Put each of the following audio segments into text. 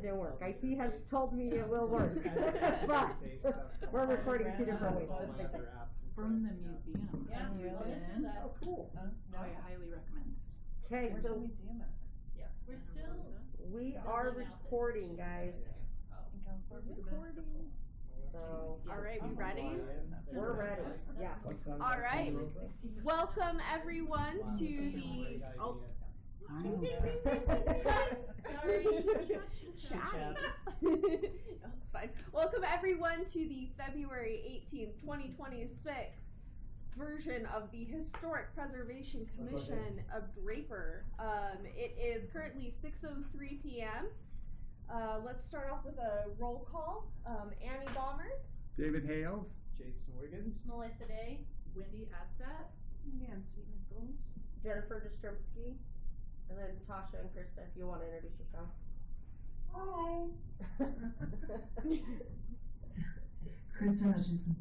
didn't work. IT has told me it will work, but we're recording 2 different ways. From the museum. Yeah, Oh, cool. No, I highly recommend. Okay, Where's so the museum at? Yes, we're still. we are recording, guys. Recording. So, All right, we ready? we're ready. Yeah. All right. Welcome everyone to the. Oh, ding, ding, ding, ding, ding, ding. Sorry. No, it's fine. Welcome everyone to the February 18th, 2026 version of the Historic Preservation Commission of Draper. It is currently 6:03 p.m. Let's start off with a roll call. Annie Baumer. David Hales. Jason Wiggins. Melissa Day. Wendy Adsat. Nancy Nichols. Jennifer Jastrzemski. And then Tasha and Krista, if you want to introduce yourselves. Hi. Krista Hutchinson.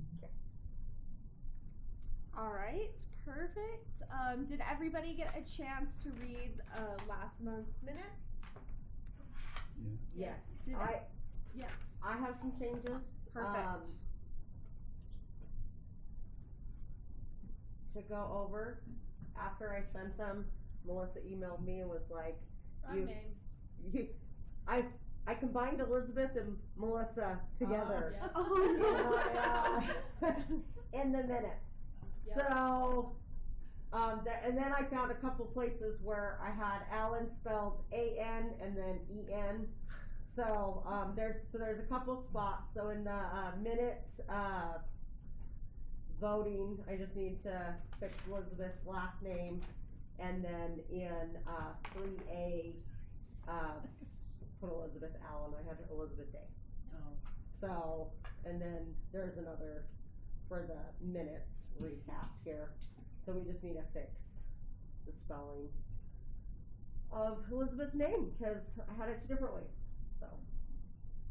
All right, perfect. Did everybody get a chance to read last month's minutes? Yeah. Yes. Yes. I have some changes. Perfect. To go over. After I sent them, Melissa emailed me and was like, Wrong name. I combined Elizabeth and Melissa together Yeah. in the minutes. Yeah. So, and then I found a couple places where I had Alan spelled A-N and then E-N. So, there's a couple spots. So in the minute voting, I just need to fix Elizabeth's last name, and then in 3A, put Elizabeth Allen. I had Elizabeth Day. Oh. So, and then there's another for the minutes recap here. So we just need to fix the spelling of Elizabeth's name because I had it 2 different ways. So.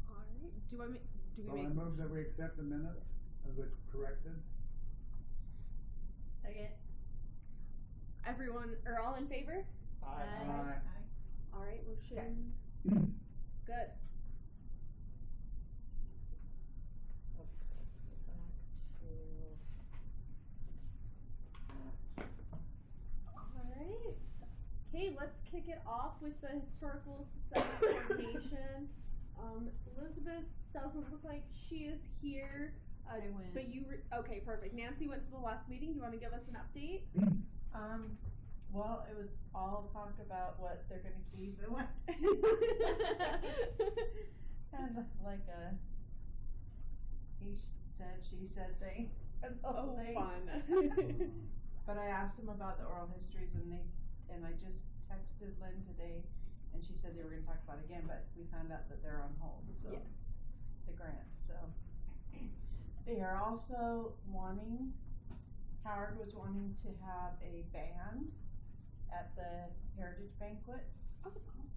All right. Do we I make move that we accept the minutes as corrected. Second. everyone or all in favor? Aye. All right, motion. Good. Alright. Okay, let's kick it off with the Historical Society coordination. Elizabeth doesn't look like she is here. I went. But you okay, perfect. Nancy went to the last meeting. Do you want to give us an update? Well, it was all talk about what they're going to keep and what. And like a he said, she said thing. Oh, fun. But I asked them about the oral histories, and I just texted Lynn today, and she said they were going to talk about it again, but we found out that they're on hold. So Yes. the grant. So they are also Howard was wanting to have a band at the Heritage Banquet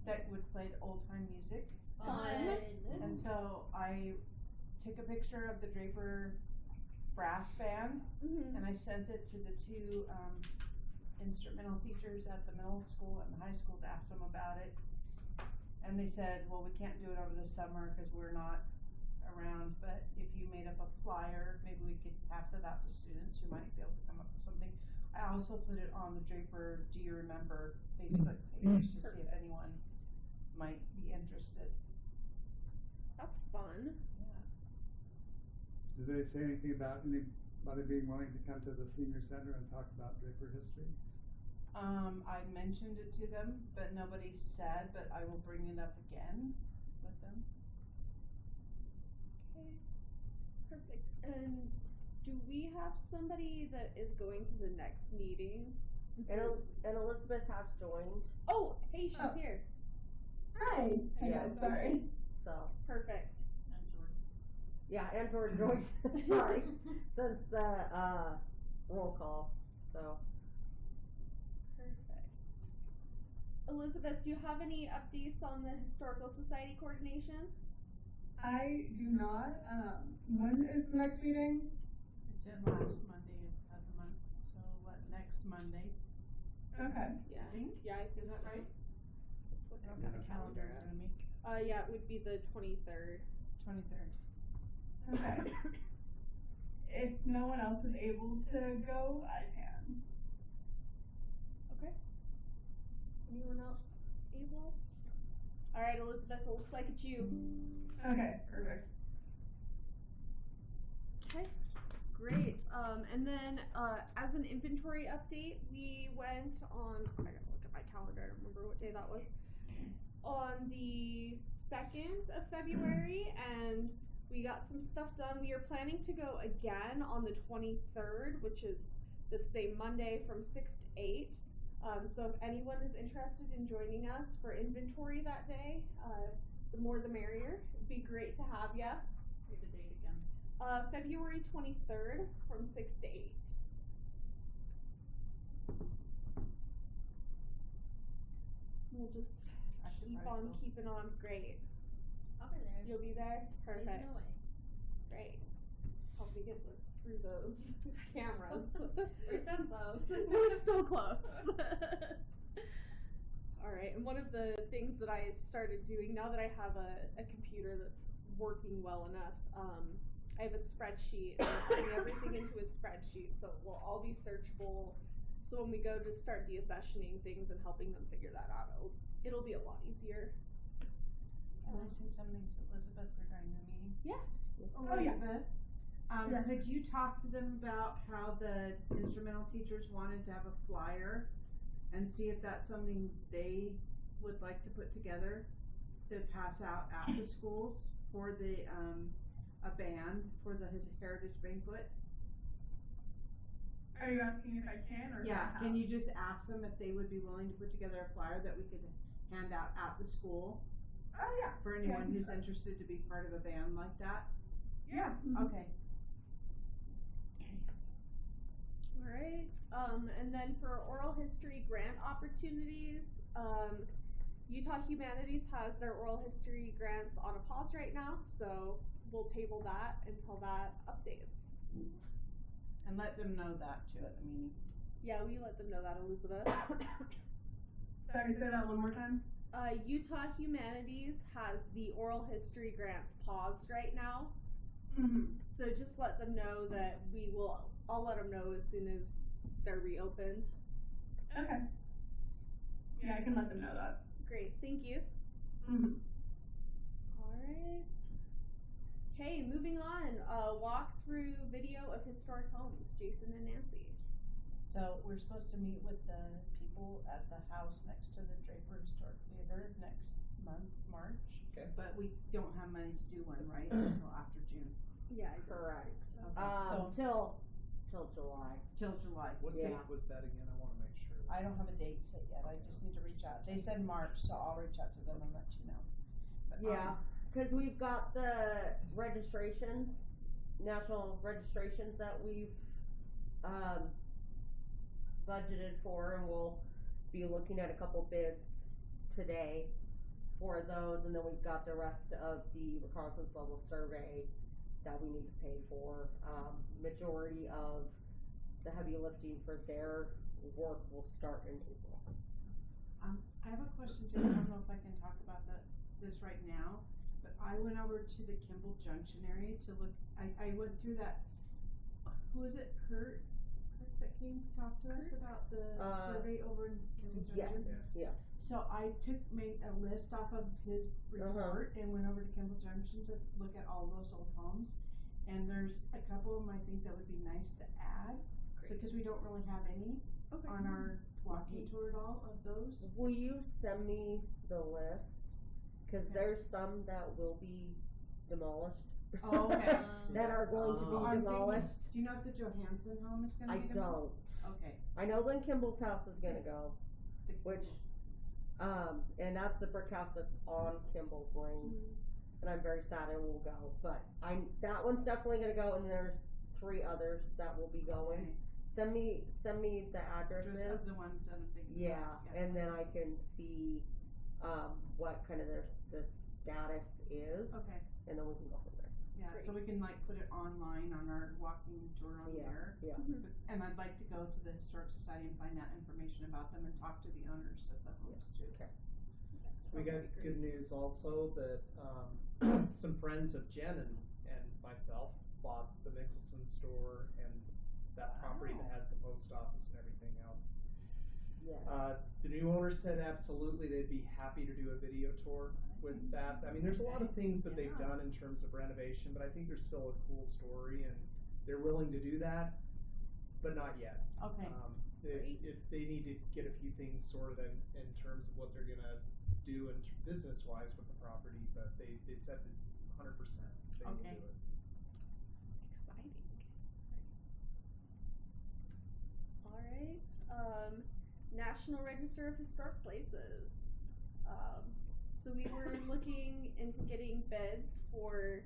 that would play old time music. And so I took a picture of the Draper brass band, and I sent it to the 2 instrumental teachers at the middle school and the high school to ask them about it. And they said, well, we can't do it over the summer because we're not around, but if you made up a flyer, maybe we could pass it out to students who might be able to come up with something. I also put it on the Draper Do You Remember Facebook page to see if anyone might be interested. That's fun. Yeah. Did they say anything about anybody being willing to come to the senior center and talk about Draper history? I mentioned it to them, but nobody said, but I will bring it up again with them. Okay. Perfect. And do we have somebody that is going to the next meeting? And Elizabeth has joined. Oh, hey, she's here. Hi. Yeah, Sorry. So. Perfect. And Jordan. Yeah, and George joined. Sorry. Since the roll call. So. Perfect. Elizabeth, do you have any updates on the Historical Society coordination? I do not. When is the next meeting? It's in last Monday of the month. So what, next Monday? Okay. Yeah. I think. Yeah, I think Is that so. right? Let's look I up don't have a calendar in front of me. Yeah, it would be the 23rd. 23rd. Okay. If no one else is able to go, I can. Okay. Anyone else able? Alright, Elizabeth, it looks like it's you. Okay, perfect. Okay, great. And then as an inventory update, we went on, I gotta look at my calendar, I don't remember what day that was, on the 2nd of February, and we got some stuff done. We are planning to go again on the 23rd, which is the same Monday from 6 to 8. So if anyone is interested in joining us for inventory that day, the more the merrier. It'd be great to have ya. Say the date again. February 23rd from 6 to 8. We'll just keep on keeping on. Great. I'll be there. You'll be there? Squeezing Perfect. away. Great. Help me get through those cameras. We're so close. We're so close. Alright, and one of the things that I started doing now that I have a computer that's working well enough, I have a spreadsheet and I'm putting everything into a spreadsheet so it will all be searchable. So when we go to start deaccessioning things and helping them figure that out, it'll be a lot easier. Can I say something to Elizabeth regarding the meeting? Yeah. Elizabeth, Yes. could you talk to them about how the instrumental teachers wanted to have a flyer and see if that's something they would like to put together to pass out at the schools for the a band for the heritage banquet? Are you asking if I can or Yeah, how? can you just ask them if they would be willing to put together a flyer that we could hand out at the school Oh yeah. for Yeah, I anyone can do who's that. interested to be part of a band like that? Yeah. Okay. Alright, and then for oral history grant opportunities, Utah Humanities has their oral history grants on a pause right now, so we'll table that until that updates. And let them know that too at the meeting. Yeah, we let them know that, Elizabeth. Sorry, say that one more time. Utah Humanities has the oral history grants paused right now, Mm-hmm. so just let them know that I'll let them know as soon as they're reopened. Okay. Yeah, I can let them know that. Great, thank you. Mm-hmm. Alright. Okay, moving on. Walk through video of historic homes, Jason and Nancy. So we're supposed to meet with the people at the house next to the Draper Historic Theater next month, March. Okay. But we don't have money to do one, right, until after June. Yeah, I Correct. Okay. Till July. Till July. What Yeah. date was that again? I wanna make sure. I don't have a date set yet, I just need to reach out. They said March, so I'll reach out to them and let you know. But, Yeah, cause we've got the registrations, national registrations that we've, budgeted for, and we'll be looking at a couple bids today for those, and then we've got the rest of the reconnaissance level survey that we need to pay for. Majority of the heavy lifting for their work will start in April. I have a question too, I don't know if I can talk about this right now, but I went over to the Kimball Junction area to look, I went through that, who is it, Kurt that came to talk to us about the survey over in Kimball Yes, Junction? yeah. So I made a list off of his report and went over to Kimball Junction to look at all those old homes. And there's a couple of them I think that would be nice to add, so, cause we don't really have any on our walking tour at all of those. Will you send me the list? Cause Okay. there's some that will be demolished. Oh, okay. That are going to be I'm thinking- demolished. Do you know if the Johansson home is gonna I be demolished? don't. Okay. I know Lynn Kimball's house is gonna go, The which, Kimball's. and that's the brick house that's on Kimball's Lane. And I'm very sad it will go, but that one's definitely gonna go, and there's 3 others that will be going. Okay. Send me the addresses. Just of the ones that I'm thinking Yeah, about. and then I can see, what kind of the status is. Okay, And then we can go from there. yeah, so we can like put it online on our walking tour on Yeah, there. yeah. But, and I'd like to go to the Historic Society and find out information about them and talk to the owners of the homes too. Okay. We got good news also that some friends of Jen and myself bought the Mickelson store and that property that has the post office and everything else. Yeah. The new owner said absolutely they'd be happy to do a video tour with that. I mean, there's a lot of things that they've done in terms of renovation, but I think there's still a cool story and they're willing to do that, but not yet. Okay. If they need to get a few things sorted in terms of what they're gonna do in business wise with the property, but they said that 100% they will Okay. do it. Exciting. Alright, National Register of Historic Places. So we were looking into getting bids for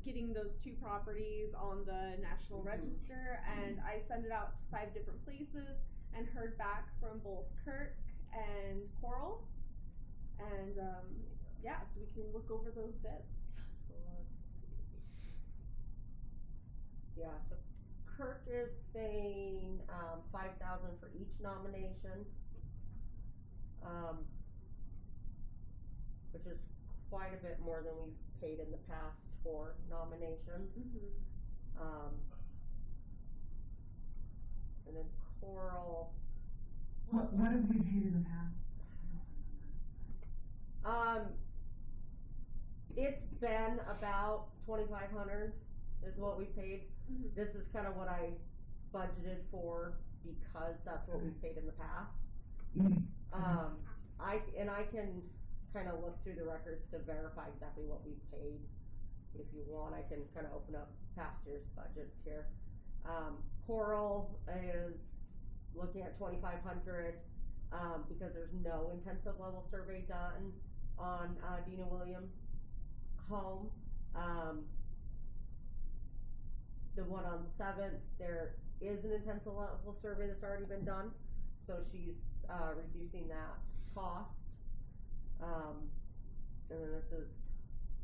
getting those two properties on the National Register, and I sent it out to 5 different places and heard back from both Kirk and Coral. And yeah, so we can look over those bids. So let's see. Yeah, so Kirk is saying 5,000 for each nomination, which is quite a bit more than we've paid in the past for nominations. And then Coral. What have we paid in the past? It's been about 2,500 is what we paid. This is kind of what I budgeted for because that's what we paid in the past. I can kind of look through the records to verify exactly what we've paid. If you want, I can kind of open up past year's budgets here. Coral is looking at 2,500 because there's no intensive level survey done on Dina Williams' home. The one on 7th, there is an intensive level survey that's already been done, so she's reducing that cost. And then this is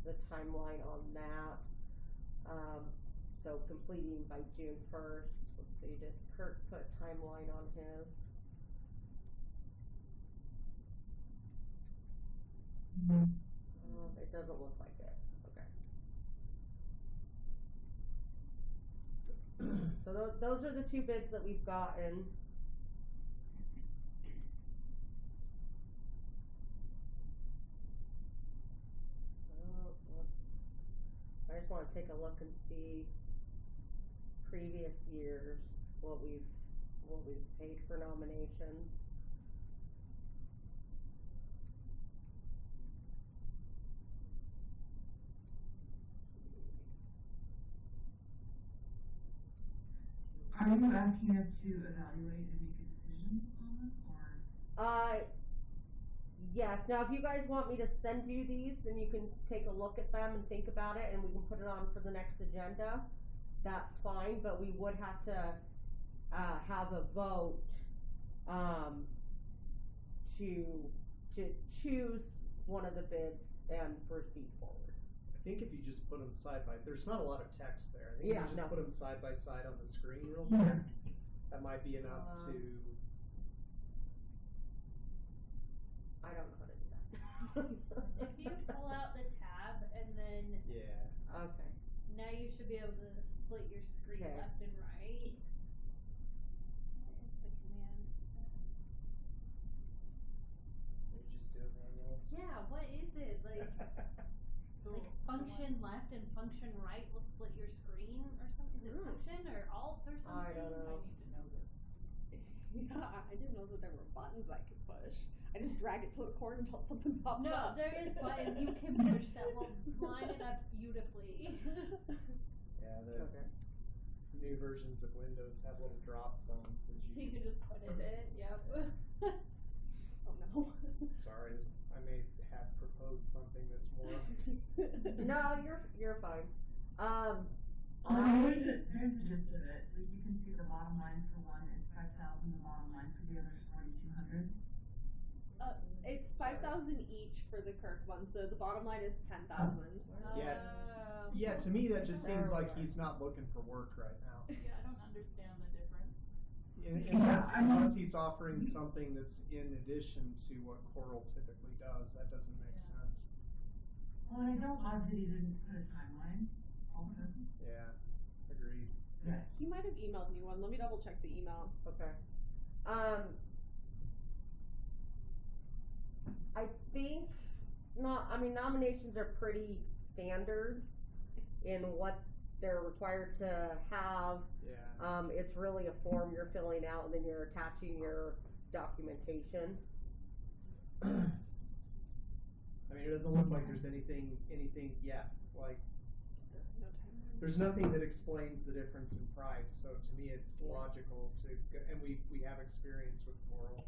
the timeline on that. So completing by June 1st. Let's see, did Kirk put a timeline on his? It doesn't look like it. Okay. So those are the 2 bids that we've gotten. I just want to take a look and see previous years what we've paid for nominations. Are you asking us to evaluate and make a decision on them, or? Yes. Now, if you guys want me to send you these, then you can take a look at them and think about it, and we can put it on for the next agenda. That's fine, but we would have to have a vote to choose one of the bids and proceed forward. I think if you just put them side by, there's not a lot of text there. I think if you just put them side by side on the screen real quick, that might be enough to. I don't know how to do that. If you pull out the tab and then Okay. now you should be able to split your screen left and right. What is the command? You just do it manually. Yeah, what is it? Like function left and function right will split your screen or something? Is it function or alt or something? I don't know. I need to know this. Yeah, I didn't know that there were buttons I could push. I just drag it to the corner until something pops No, up. there is buttons you can push that will line it up beautifully. Yeah, the new versions of Windows have little drop zones that So you can just put it in, yep. Oh no. Sorry, I may have proposed something that's more. No, you're fine. There's the gist of it. Like you can see the bottom line for one is 5,000. The bottom line for the other is 4,200. It's 5,000 each for the Kirk one, so the bottom line is 10,000. Yeah, to me that just seems like he's not looking for work right now. Yeah, I don't understand the difference. Unless he's offering something that's in addition to what Coral typically does, that doesn't make sense. Well, I don't love that he didn't put a timeline also. Yeah, agreed. Yeah. He might have emailed me one. Let me double check the email. Okay. I think nominations are pretty standard in what they're required to have. Yeah. It's really a form you're filling out and then you're attaching your documentation. I mean, it doesn't look like there's anything yet. Like, No timeline. there's nothing that explains the difference in price. So to me, it's logical to, and we have experience with Coral.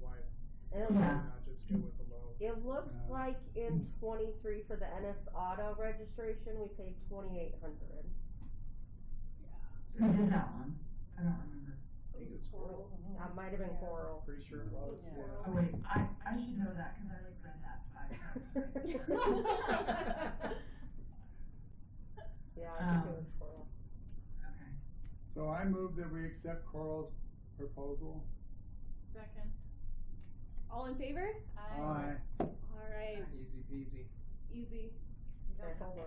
Why not just go with the low? It looks like in 23 for the NS Auto registration, we paid $2,800. Who did that one? I don't remember. I think it's Coral. That might have been Coral. Pretty sure it was. Yeah. Yeah. Oh wait, I should know that because I like read that 5 times. Yeah, I think it was Coral. Okay. So I move that we accept Coral's proposal. Second. All in favor? Aye. All right. Easy peasy. Easy. Okay, hold on.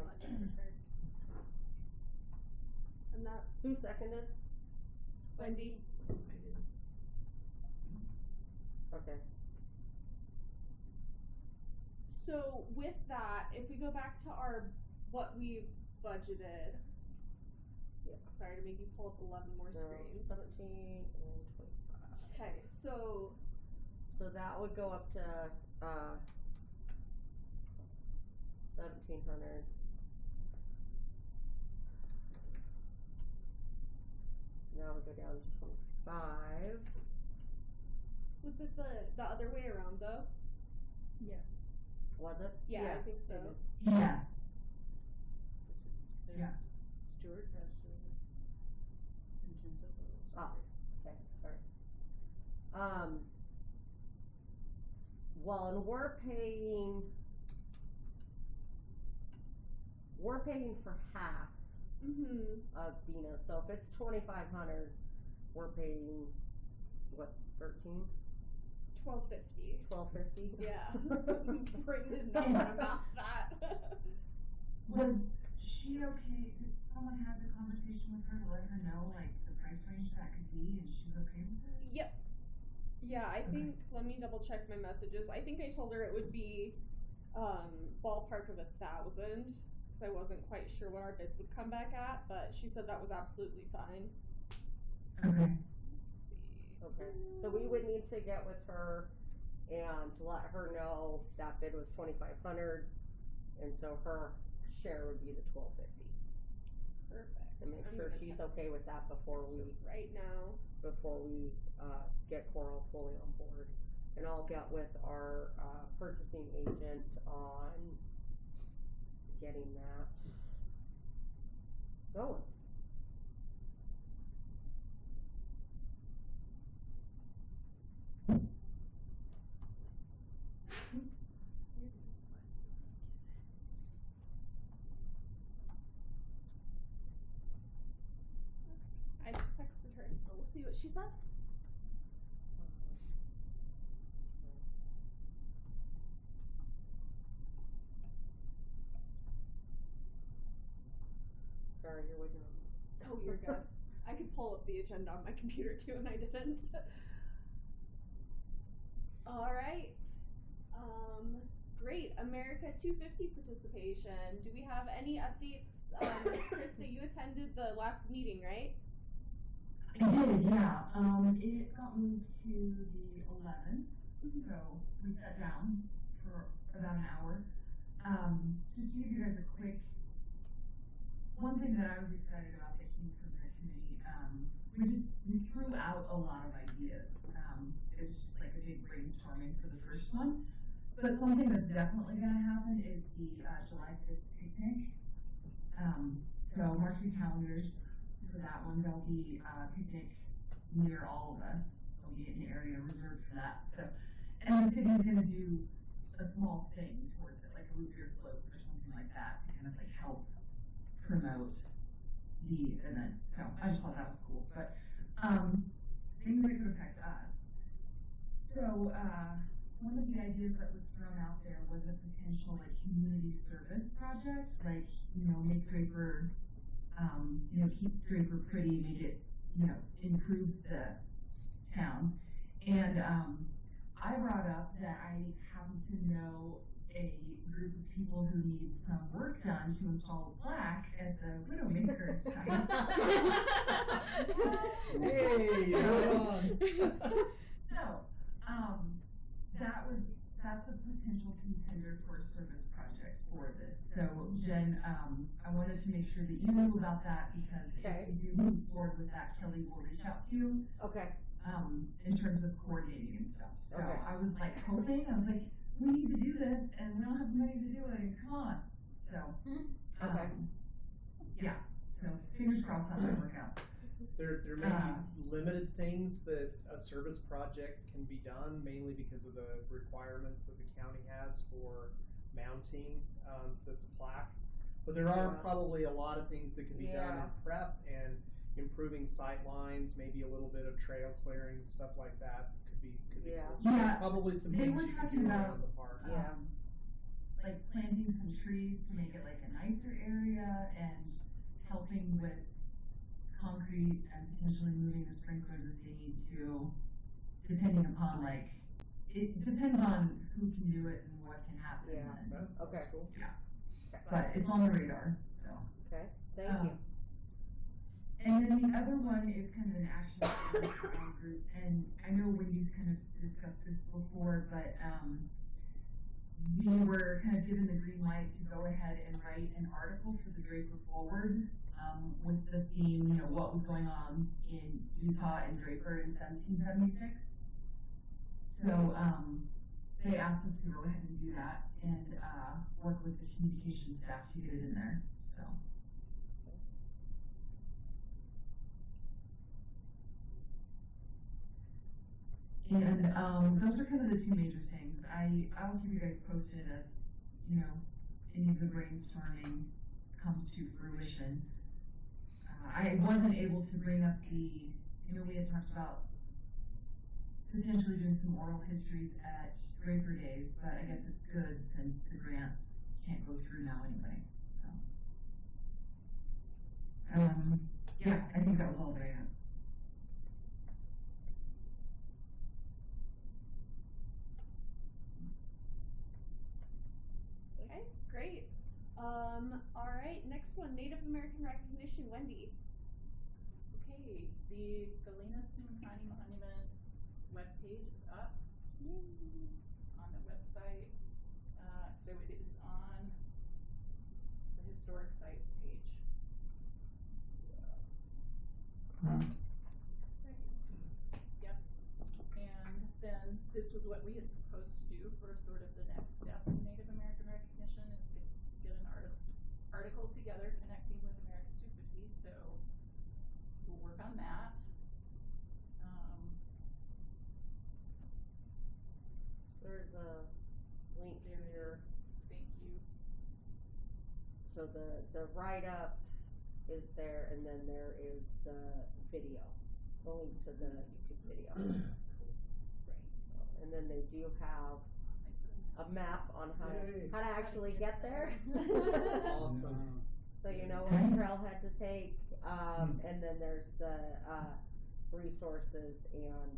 And that's Who seconded? Wendy. Okay. So with that, if we go back to what we budgeted. Yeah. Sorry to make you pull up 11 more So screens. 17 and 25. Okay, so that would go up to 1,700. Now we go down to 25. was it the other way around though? Was it? Yeah, I think so. it is. Yeah. Yeah. Stuart has in terms of the Ah, okay, sorry. Well, and we're paying for half Mm-hmm. of Dina, so if it's 2,500, we're paying, what, 13? 1250. 1250? Yeah. Bring did not want to math that. Was she okay? Did someone have the conversation with her to let her know like the price range that could be, and she's okay with it? Yep. Yeah, I think, let me double check my messages. I think I told her it would be ballpark of 1,000 because I wasn't quite sure what our bids would come back at, but she said that was absolutely fine. Okay. Let's see. Okay, so we would need to get with her and let her know that bid was 2,500, and so her share would be the 1,250. Perfect. And make I'm sure gonna she's check. okay with that before we Right now. get Coral fully on board. And I'll get with our purchasing agent on getting that going. I just texted her, so we'll see what she says. Sorry, you're waiting on me. Oh, you're good. I could pull up the agenda on my computer too, and I didn't. All right. Great. America 250 participation. Do we have any updates? Krista, you attended the last meeting, right? I did, yeah. It got moved to the 11th, so we sat down for about an hour. Just to give you guys a quick, one thing that I was excited about that came from the committee, we threw out a lot of ideas. It was just like a big brainstorming for the first one. But something that's definitely going to happen is the July 5th picnic. So mark your calendars for that one. There'll be a picnic near all of us. There'll be an area reserved for that. So, and the city's going to do a small thing towards it, like a root beer float or something like that, to kind of like help promote the event. So I just thought that was cool. But things that could affect us. So, one of the ideas that was thrown out there was a potential like community service project, like, make Draper, keep Draper pretty, make it, improve the town. And, I brought up that I happen to know a group of people who need some work done to install a plaque at the Widowmaker site. Hey, hold on. So, that's a potential contender for a service project for this. So, Jen, I wanted to make sure that you knew about that because if we do move forward with that, Kelly will reach out to you. Okay. In terms of coordinating and stuff. So Okay. I was like hoping, I was like, we need to do this and we don't have the money to do it and come on. So, Okay. Yeah, so fingers crossed that might work out. There may be limited things that a service project can be done, mainly because of the requirements that the county has for mounting the plaque. But there are probably a lot of things that can be done in prep and improving sight lines, maybe a little bit of trail clearing, stuff like that could be Yeah. cool. Yeah, Probably some they things were you could talking do about, around the park. like planting some trees to make it like a nicer area and helping with concrete and potentially moving the sprinklers if they need to, depending upon like, it depends on who can do it and what can happen. Yeah. And, Okay. That's cool. yeah, but it's on the radar, so. Okay. Thank you. And then the other one is kind of an action plan for our group, and I know Wendy's kind of discussed this before, but we were kind of given the green light to go ahead and write an article for the Draper Forward with the theme, what was going on in Utah and Draper in 1776. So they asked us to go ahead and do that and work with the communications staff to get it in there. So. And those are kind of the two major things. I will keep you guys posted as, any of the brainstorming comes to fruition. I wasn't able to bring up we had talked about potentially doing some oral histories at Draper Days, but I guess it's good since the grants can't go through now anyway, so. Yeah, I think that was all that I had. Okay, great. All right, next one, Native American recognition, Wendy. Okay, the Galena Sumikani Monument webpage is up on the website. So it is on the historic sites page. Yep. And then this was what we had proposed to do for sort of the next step in Native American recognition is to get an article together connecting with America 250. So we'll work on that. There's a link here. Thank you. So the write-up is there, and then there is the video, the link to the YouTube video. Right. And then they do have a map on how to actually get there. Awesome. So you know what trailhead to take, and then there's the resources and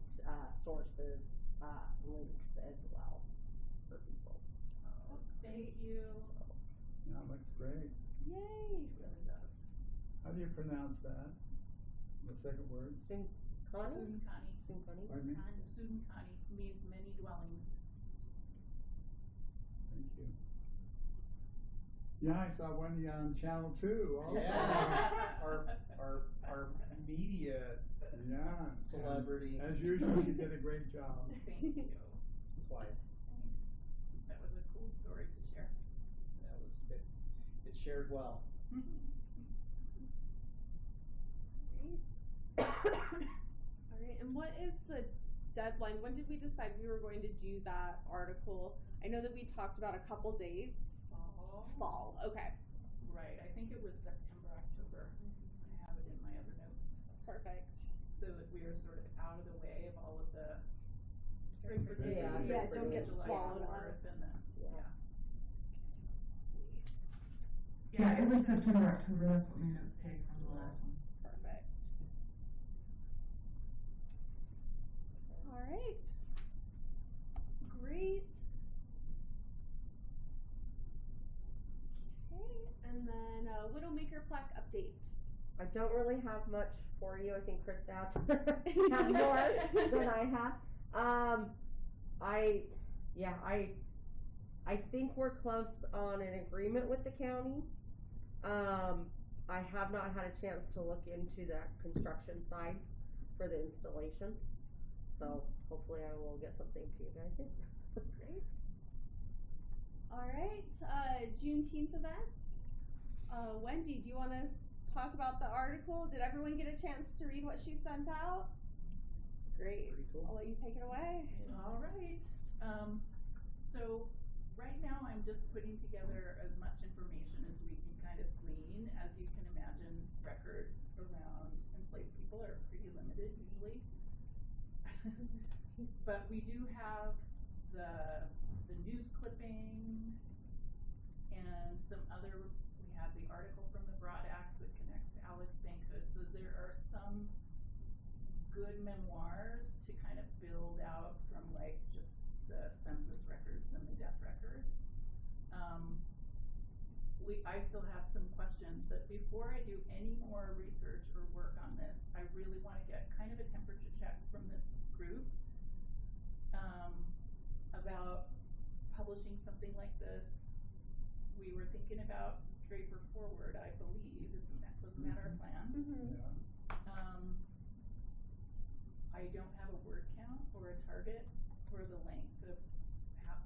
sources links as well for people. Oh, thank you. Yeah, it looks great. Yay! It really does. How do you pronounce that? The second word? Sumikani? Sumikani. Sumikani? Pardon me? Sumikani means many dwellings. Thank you. Yeah, I saw one on Channel 2 also. Yeah. Our media celebrity. As usual, you did a great job. Thank you. Quite. Thanks. That was a cool story to share. That was it shared well. All right, and what is the deadline? When did we decide we were going to do that article? I know that we talked about a couple dates. Fall, okay. Right, I think it was September, October. I have it in my other notes. Perfect. so that we are sort of out of the way of all of the Draper Yeah, Day, Yeah, Draper don't Day, get July swallowed up. 4th, and then, Yeah. Sweet. Yeah, it was September, October, that's what my notes say from the last one. Perfect. Alright. Great. Okay, and then Widowmaker plaque update. I don't really have much for you. I think Krista has have more than I have. I think we're close on an agreement with the county. I have not had a chance to look into that construction side for the installation. So hopefully I will get something to you guys soon. Great. Alright, Juneteenth events. Wendy, do you want to talk about the article? Did everyone get a chance to read what she sent out? Great. Pretty cool. I'll let you take it away. All right. So right now I'm just putting together as much information as we can kind of glean. As you can imagine, records around enslaved people are pretty limited usually. But we do have the news clipping and some other, we have the article from the Broad Axe that connects to Alex Bankhood. So there are some good memoirs to kind of build out from like just the census records and the death records. I still have some questions, but before I do any more research or work on this, I really want to get kind of a temperature check from this group about publishing something like this. We were thinking about Draper Forward, I believe, wasn't that our plan? Mm-hmm. I don't have a word count or a target for the length of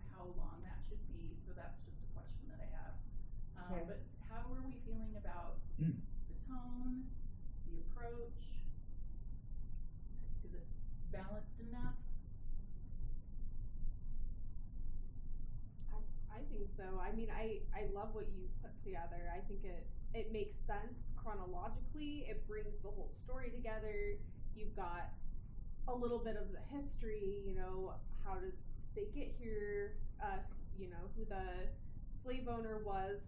how long that should be, so that's just a question that I have. Okay. But how are we feeling about the tone, the approach? Is it balanced enough? I think so. I mean, I love what you put together. I think it makes sense chronologically. It brings the whole story together. You've got a little bit of the history, you know, how did they get here, you know, who the slave owner was.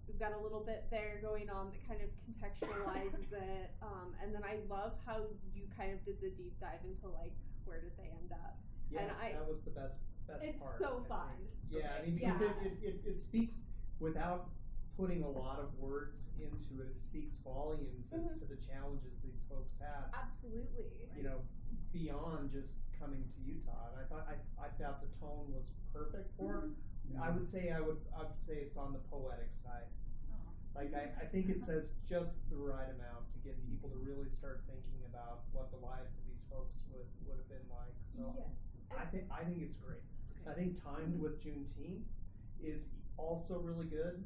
We've got a little bit there going on that kind of contextualizes it. And then I love how you kind of did the deep dive into like, where did they end up? Yeah, And that was the best it's part. so I fun. think. Yeah, I mean, Yeah. because it speaks without putting a lot of words into it. It speaks volumes as to the challenges these folks had. Absolutely. You know, beyond just coming to Utah. And I thought the tone was perfect for it. I would say it's on the poetic side. Oh. Like I think it says just the right amount to get people to really start thinking about what the lives of these folks would have been like. So Yeah. I think it's great. Okay. I think timed with Juneteenth is also really good,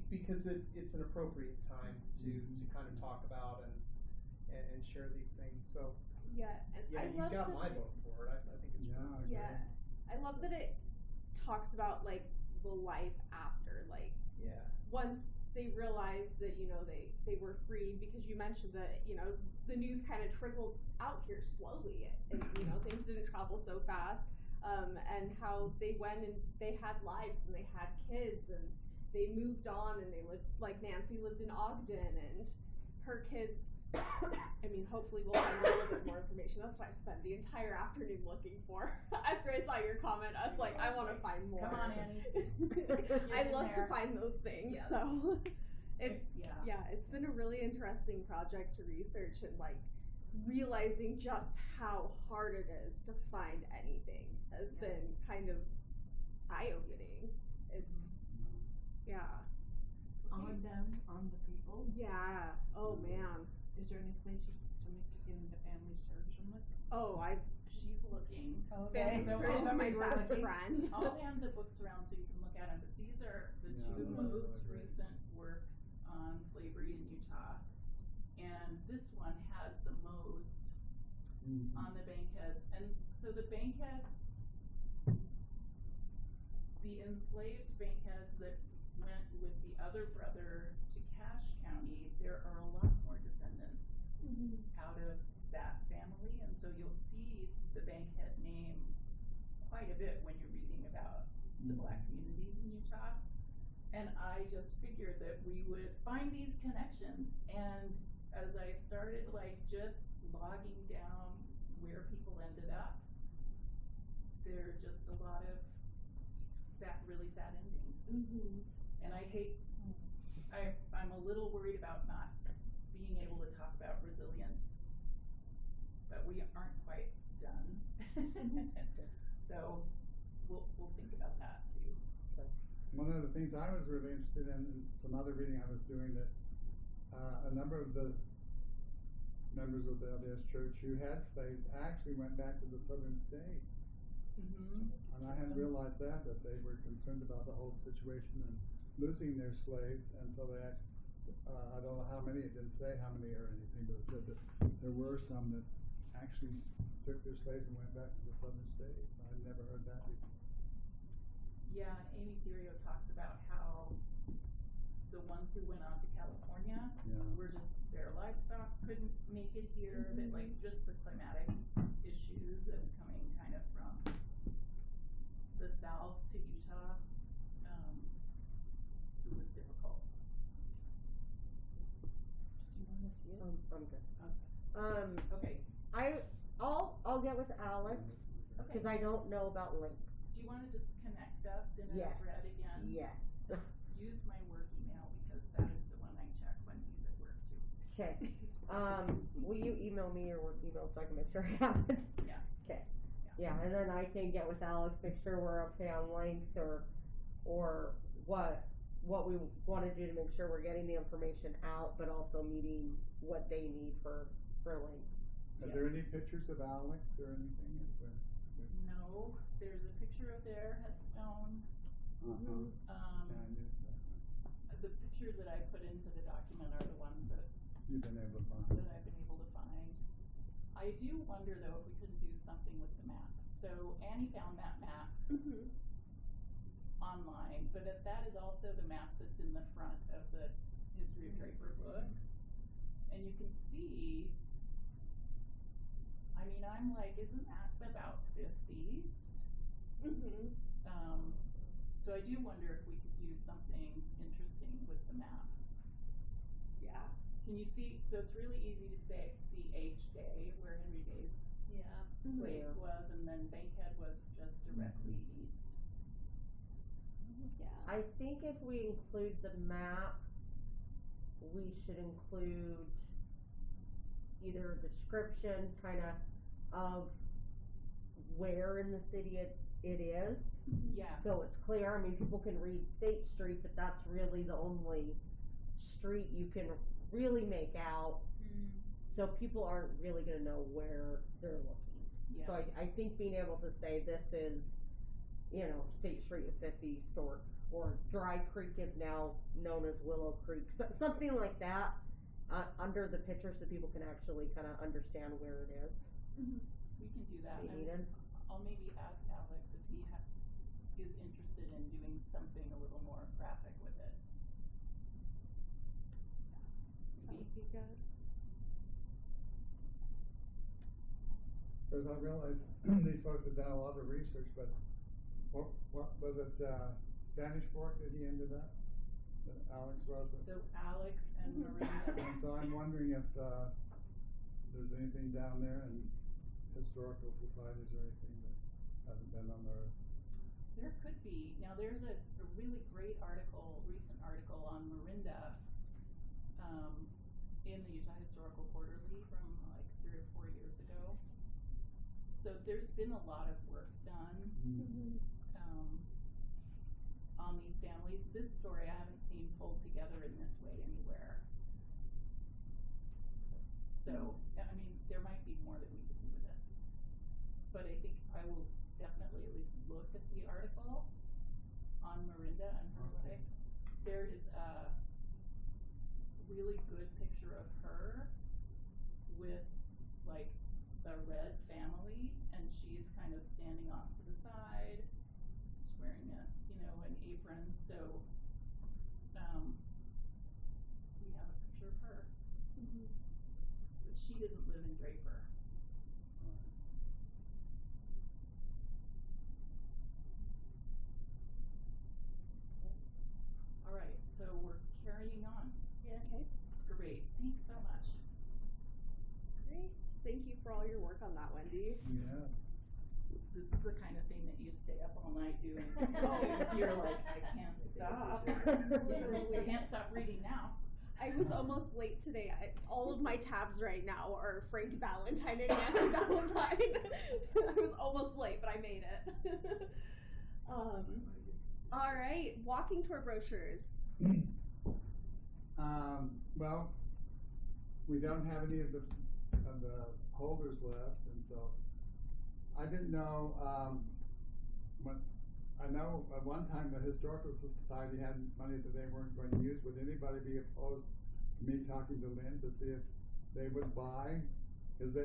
because it's an appropriate time to kind of talk about and share these things. So Yeah, and yeah, I you love got that my vote for it. I think it's perfect. Yeah, I love that it talks about like the life after, like Yeah. once they realized that, you know, they were freed, because you mentioned that, you know, the news kind of trickled out here slowly and you know, things didn't travel so fast, and how they went and they had lives and they had kids and they moved on and they lived, like Nancy lived in Ogden and her kids, I mean, hopefully we'll find a little bit more information. That's what I spent the entire afternoon looking for. After I saw your comment, I was like, I want to find more. Come on, Annie. I in love to there. find those things. Yes. So it's Yeah. it's been a really interesting project to research, and like realizing just how hard it is to find anything has been kind of eye-opening. It's On them, on the people. yeah. Oh man. Is there any place somebody could get into family search them with? Oh, She's looking. Family so search is we'll my cover best everything. friend. I'll hand the books around so you can look at them, but these are the Yeah, two those are most really great. recent works on slavery in Utah. And this one has the most on the Bankheads. And so the Bankhead, the enslaved Bankheads that went with the other brother to Cache County, there are a lot more descendants out of quite a bit when you're reading about the Black communities in Utah. And I just figured that we would find these connections, and as I started like just logging down where people ended up, there are just a lot of really sad endings. Mm-hmm. And I'm a little worried about not being able to talk about resilience, but we aren't quite done. So we'll think about that too. One of the things I was really interested in some other reading I was doing, that a number of the members of the LDS Church who had slaves actually went back to the southern states. Mm-hmm. And I hadn't realized that they were concerned about the whole situation and losing their slaves, and so they I don't know how many, it didn't say how many or anything, but it said that there were some that actually took their slaves and went back to the southern states. I'd never heard that before. Yeah, and Amy Thurio talks about how the ones who went on to California were just, their livestock couldn't make it here, that like just the climatic issues of coming kind of from the south to Utah, it was difficult. Do you want to see it? I'm good. Okay. I'll get with Alex, because I don't know about links. Do you want to just connect us in a Yes. thread again? Yes. Use my work email, because that is the one I check when he's at work too. Okay. Will you email me your work email so I can make sure I have it? Yeah. Okay. Yeah, and then I can get with Alex, make sure we're okay on length or what we want to do to make sure we're getting the information out, but also meeting what they need for length. Are there any pictures of Alex or anything? No, there's a picture of their headstone. The pictures that I put into the document are the ones that you've been able to find. That I've been able to find. I do wonder though if we couldn't do something with the map. So Annie found that map online, but that is also the map that's in the front of the History of Draper books. And you can see, I mean, I'm like, isn't that about 50s? So I do wonder if we could do something interesting with the map. Yeah. Can you see? So it's really easy to see H Day, where Henry Day's place was, and then Bankhead was just directly east. Yeah. I think if we include the map, we should include either a description kind of where in the city it is. Yeah. So it's clear. I mean, people can read State Street, but that's really the only street you can really make out. So people aren't really going to know where they're looking. Yeah. So I think being able to say this is, State Street at 50 Stork, or Dry Creek is now known as Willow Creek, so, something like that under the picture, so people can actually kind of understand where it is. We can do that. Needed. I'll maybe ask Alex if he is interested in doing something a little more graphic with it. That would be good. Because I realize these folks have done a lot of research, but what was it, Spanish Fork that he ended up? That Alex was? So Alex and Miranda. And so I'm wondering if there's anything down there in historical societies or anything that hasn't been unearthed. There could be. Now there's a really great recent article on Miranda in the Utah Historical Quarterly from like 3 or 4 years ago. So there's been a lot of work done on these families. This story I haven't seen pulled together in this way anywhere. So, I mean, there might be more that we could do with it. But I think I will definitely at least look at the article on Miranda and her life. There is a really good picture of her with like the Red family, and she's kind of standing off to the side. She's wearing an apron. So we have a picture of her. But she didn't live in Draper. great. Thanks so much. Great. Thank you for all your work on that, Wendy. Yes. This is the kind of thing that you stay up all night doing. You're like, I can't stop. I can't stop reading now. I was almost late today. All of my tabs right now are Frank Valentine and Nancy Valentine. I was almost late, but I made it. All right, walking tour brochures. Well, we don't have any of the holders left, and so I didn't know. I know at one time the Historical Society had money that they weren't going to use. Would anybody be opposed to me talking to Lynn to see if they would buy? Because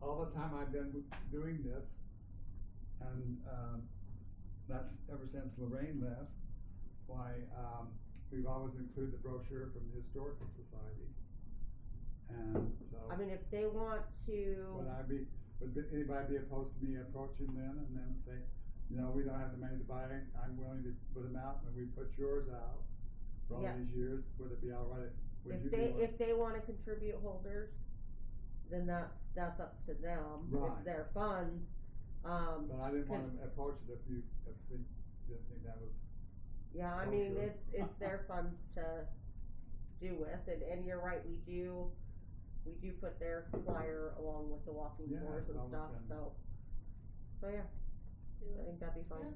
all the time I've been doing this, and that's ever since Lorraine left. Why we've always included the brochure from the Historical Society, and so. I mean, if they want to. Would anybody be opposed to me approaching them and then say, you know, we don't have the money to buy it, I'm willing to put them out, and we put yours out for all these years, would it be all right? If they want to contribute holders, then that's up to them. Right. It's their funds. But I didn't want to approach it if you didn't think that was. Yeah, I mean, it's their funds to do with, and you're right, we do put their flyer along with the walking tours and stuff, so yeah, I think that'd be fine.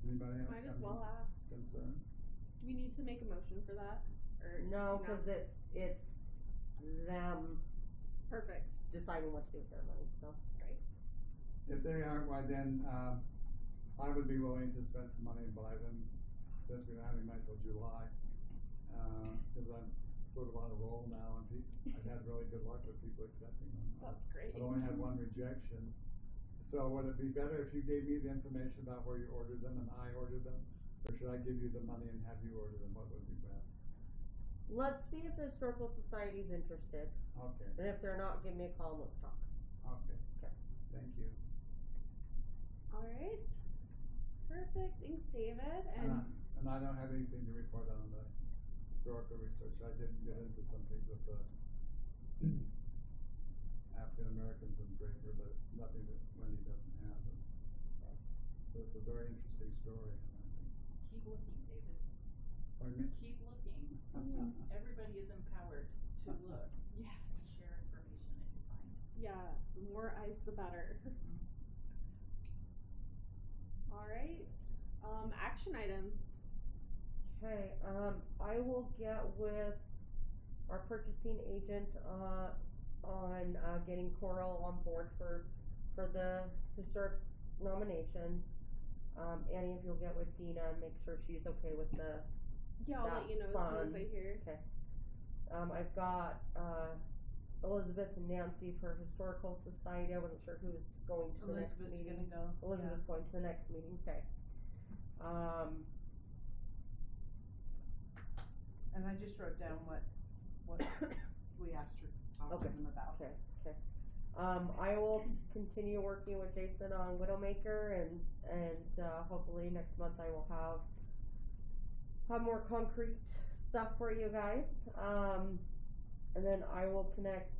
Anybody else Might as have well any ask. concern? Do we need to make a motion for that? Or No, because it's them Perfect. deciding what to do with their money, so. Great. If they aren't, why then, I would be willing to spend some money and buy them, since we don't have any money till July. Cause I'm sort of on a roll now, and I've had really good luck with people accepting them. That's great. I've only had one rejection. So would it be better if you gave me the information about where you ordered them and I ordered them? Or should I give you the money and have you order them? What would be best? Let's see if the Historical Society's interested. Okay. And if they're not, give me a call and let's talk. Okay. Okay. Thank you. All right. Perfect. Thanks, David. And I don't have anything to report on the historical research. I did get into some things with the African Americans and Draper, but nothing that Wendy doesn't have. So it's a very interesting story. Keep looking, David. Pardon me? Keep looking. Everybody is empowered to look. Yes. Share information that you find. Yeah, the more eyes, the better. All right. Action items. Okay, I will get with our purchasing agent, on, getting Coral on board for the historic nominations. Annie, if you'll get with Dina, make sure she's okay with Yeah, I'll let you know as soon as I hear. Okay. I've got, Elizabeth and Nancy for Historical Society. I wasn't sure who was going to the next Elizabeth's meeting. gonna go. Elizabeth's going to the next meeting, okay. And I just wrote down what we asked her to talk to them about. Okay. I will continue working with Jason on Widowmaker, and hopefully next month I will have more concrete stuff for you guys. And then I will connect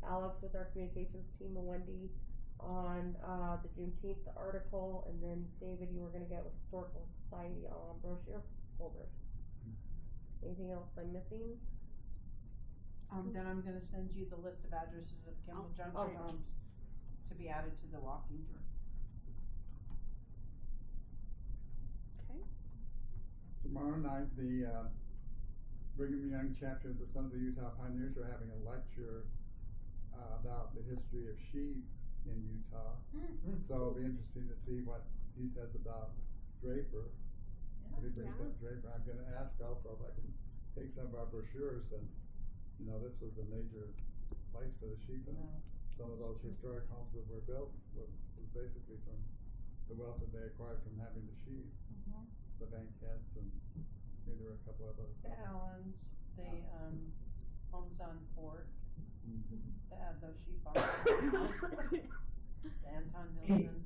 Alex with our communications team and Wendy on the Juneteenth article, and then David, you were gonna get with Historical Society on brochure holders. Anything else I'm missing? Then I'm gonna send you the list of addresses of Kimball Junction okay. homes to be added to the walking tour. Okay. Tomorrow night, the Brigham Young chapter of the Sons of Utah Pioneers are having a lecture about the history of sheep in Utah. So it'll be interesting to see what he says about Draper. If he brings up Draper, I'm going to ask also if I can take some of our brochures, since this was a major place for the sheep, and some of those historic homes that were built was basically from the wealth that they acquired from having the sheep. The Banquettes, and maybe there were a couple of other. The Allens, the homes on Fort, that had those sheep farms. The Anton Hilton.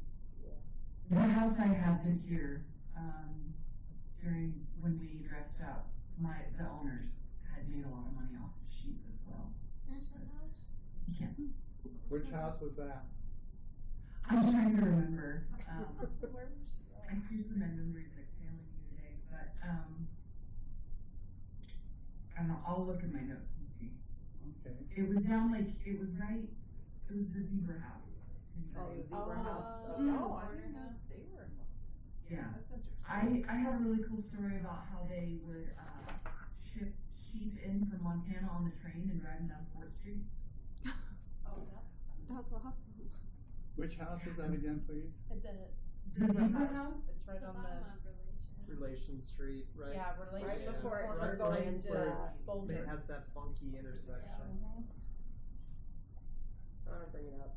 The house I had this year, during when we dressed up, the owners made a lot of money off of sheep as well. Yeah. Which house was that? I'm trying to remember. Where was she going? Seriously, my memory's like failing me today, but I don't know. I'll look at my notes and see. Okay. It was down like it was the zebra house. Oh, the zebra house. Oh, Okay. no, I didn't know they were involved. Yeah. That's interesting. I have a really cool story about how they would ship sheep in from Montana on the train and drive them down 4th Street. Oh, That's awesome. Which house was that again, please? At the The zebra house? It's right on the, Relation Street, right? yeah, relation. Right before it corner right going to where Boulder. It has that funky intersection. Mhm. I'm gonna bring it up.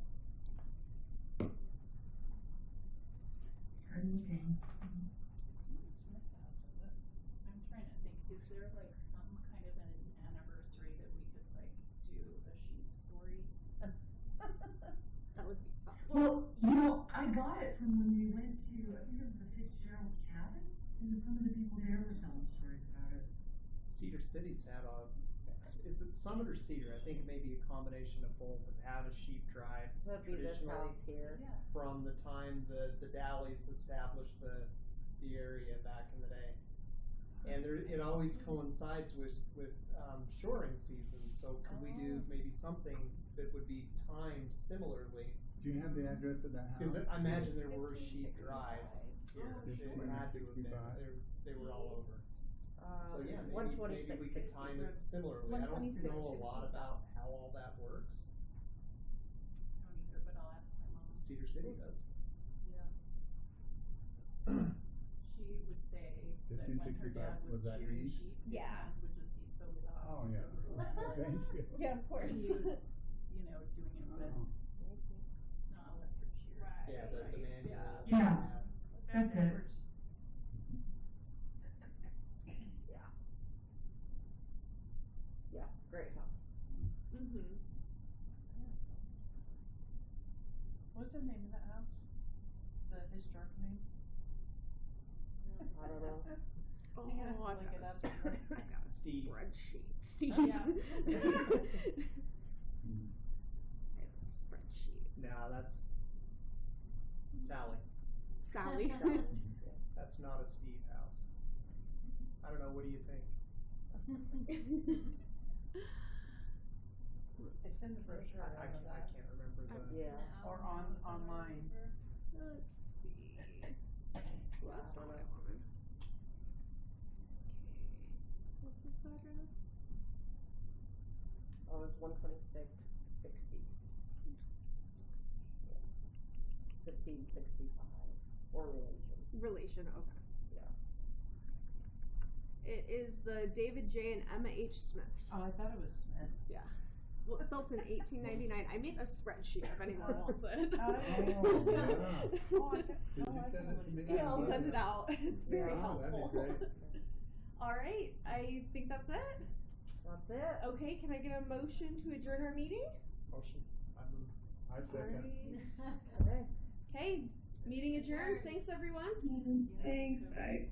Pardon me. Smith House, is it? I'm trying to think, is there like some kind of an anniversary that we could like do a sheep story? That would be fun. Well, you know, I got it from when we went to, I think it was the Fitzgerald cabin, and some of the people there were telling stories about it. Cedar City's had is it Summit or Cedar? I think it may be a combination of both. Have had a sheep drive So it'd be this traditionally house here. Yeah. from the time the Dallies established the area back in the day. And it always coincides with shoring season, so could we do maybe something that would be timed similarly? Do you have the address of that house? Because I imagine there were sheep drives here. They 1565. had to have been. They were all over. So yeah, maybe 126. we could time it similarly. I don't 126, know a lot 60 about how all that works. I don't either, but I'll ask my mom. Cedar City does. Yeah. She would say that when her 1565, dad was was that shearing me? sheep, his Yeah. hands would just be so soft. Oh, yeah. Thank you. Yeah, of course. He was, you know, doing it with Oh. not electric shears. Right. Yeah, the manual. Yeah. That's it. Yeah, great house. Mm-hmm. What's the name of that house? The historic name? I don't know. Oh, You're gonna have to I've look got it up. I got a Steve. spreadsheet. Steve. Oh, yeah. I have a spreadsheet. Nah, that's Sally. Sally. That's not a Steve house. I don't know. What do you think? It's in the brochure. I can't remember the. Yeah. Or online. Let's see. Well, that's not what I wanted. Okay. What's its address? Oh, it's 12660. 1565. Or relation. Relation, okay. Yeah. It is the David J. and Emma H. Smith. Oh, I thought it was Smith. Yeah. Well, built in 1899. I made a spreadsheet if anyone wants it. Oh, yeah. Oh, I Did you send it to me? Yeah, I'll send it out. It's very Yeah, that'd be helpful. great. All right, I think that's it. That's it. Okay, can I get a motion to adjourn our meeting? Motion. I move. I second. Okay. Okay, meeting adjourned. Thanks, everyone. Thanks, bye.